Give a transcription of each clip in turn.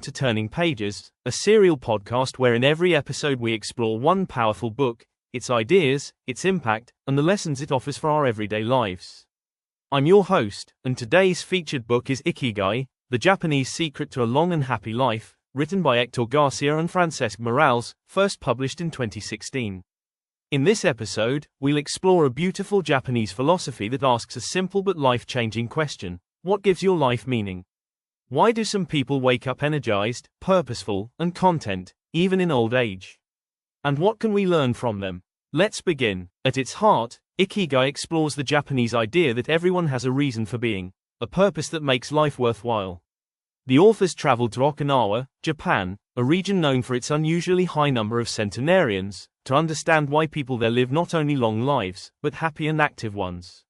to Turning Pages, a serial podcast where in every episode we explore one powerful book, its ideas, its impact, and the lessons it offers for our everyday lives. I'm your host, and today's featured book is Ikigai, The Japanese Secret to a Long and Happy Life, written by Héctor García and Francesc Miralles, first published in 2016. In this episode, we'll explore a beautiful Japanese philosophy that asks a simple but life-changing question: what gives your life meaning? Why do some people wake up energized, purposeful, and content, even in old age? And what can we learn from them? Let's begin. At its heart, Ikigai explores the Japanese idea that everyone has a reason for being, a purpose that makes life worthwhile. The authors traveled to Okinawa, Japan, a region known for its unusually high number of centenarians, to understand why people there live not only long lives, but happy and active ones.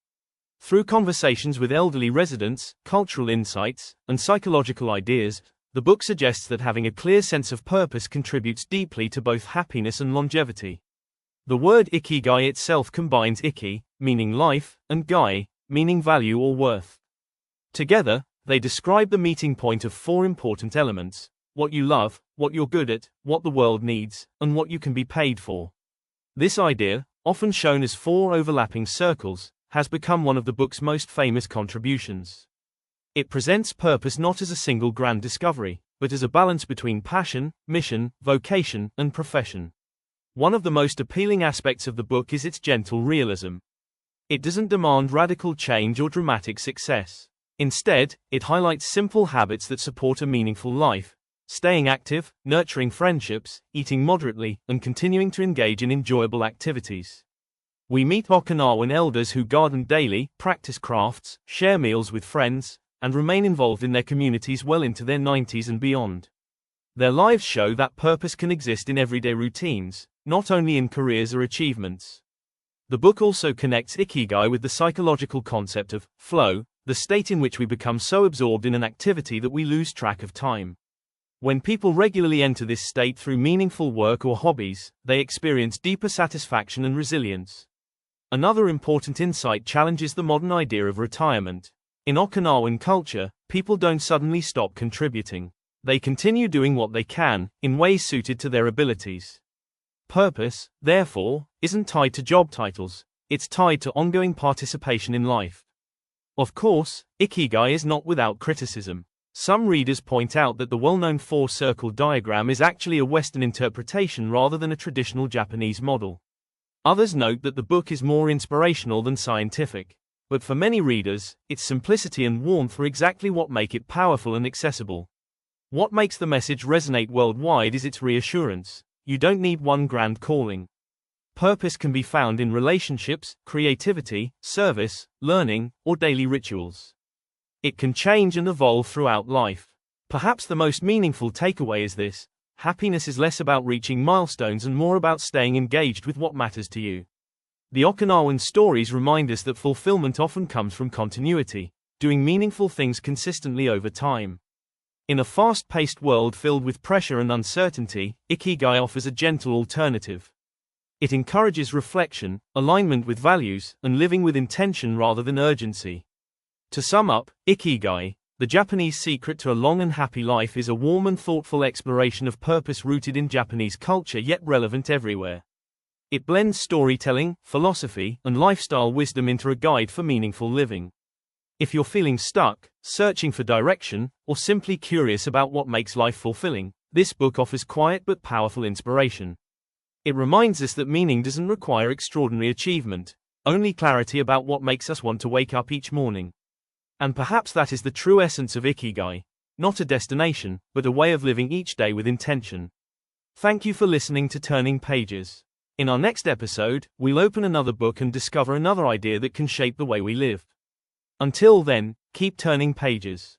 Through conversations with elderly residents, cultural insights, and psychological ideas, the book suggests that having a clear sense of purpose contributes deeply to both happiness and longevity. The word Ikigai itself combines iki, meaning life, and gai, meaning value or worth. Together, they describe the meeting point of four important elements: what you love, what you're good at, what the world needs, and what you can be paid for. This idea, often shown as four overlapping circles, has become one of the book's most famous contributions. It presents purpose not as a single grand discovery, but as a balance between passion, mission, vocation, and profession. One of the most appealing aspects of the book is its gentle realism. It doesn't demand radical change or dramatic success. Instead, it highlights simple habits that support a meaningful life: staying active, nurturing friendships, eating moderately, and continuing to engage in enjoyable activities. We meet Okinawan elders who garden daily, practice crafts, share meals with friends, and remain involved in their communities well into their 90s and beyond. Their lives show that purpose can exist in everyday routines, not only in careers or achievements. The book also connects Ikigai with the psychological concept of flow, the state in which we become so absorbed in an activity that we lose track of time. When people regularly enter this state through meaningful work or hobbies, they experience deeper satisfaction and resilience. Another important insight challenges the modern idea of retirement. In Okinawan culture, people don't suddenly stop contributing. They continue doing what they can, in ways suited to their abilities. Purpose, therefore, isn't tied to job titles, it's tied to ongoing participation in life. Of course, Ikigai is not without criticism. Some readers point out that the well-known four-circle diagram is actually a Western interpretation rather than a traditional Japanese model. Others note that the book is more inspirational than scientific. But for many readers, its simplicity and warmth are exactly what make it powerful and accessible. What makes the message resonate worldwide is its reassurance: you don't need one grand calling. Purpose can be found in relationships, creativity, service, learning, or daily rituals. It can change and evolve throughout life. Perhaps the most meaningful takeaway is this: happiness is less about reaching milestones and more about staying engaged with what matters to you. The Okinawan stories remind us that fulfillment often comes from continuity, doing meaningful things consistently over time. In a fast-paced world filled with pressure and uncertainty, Ikigai offers a gentle alternative. It encourages reflection, alignment with values, and living with intention rather than urgency. To sum up, Ikigai, The Japanese Secret to a Long and Happy Life, is a warm and thoughtful exploration of purpose rooted in Japanese culture yet relevant everywhere. It blends storytelling, philosophy, and lifestyle wisdom into a guide for meaningful living. If you're feeling stuck, searching for direction, or simply curious about what makes life fulfilling, this book offers quiet but powerful inspiration. It reminds us that meaning doesn't require extraordinary achievement, only clarity about what makes us want to wake up each morning. And perhaps that is the true essence of Ikigai: not a destination, but a way of living each day with intention. Thank you for listening to Turning Pages. In our next episode, we'll open another book and discover another idea that can shape the way we live. Until then, keep turning pages.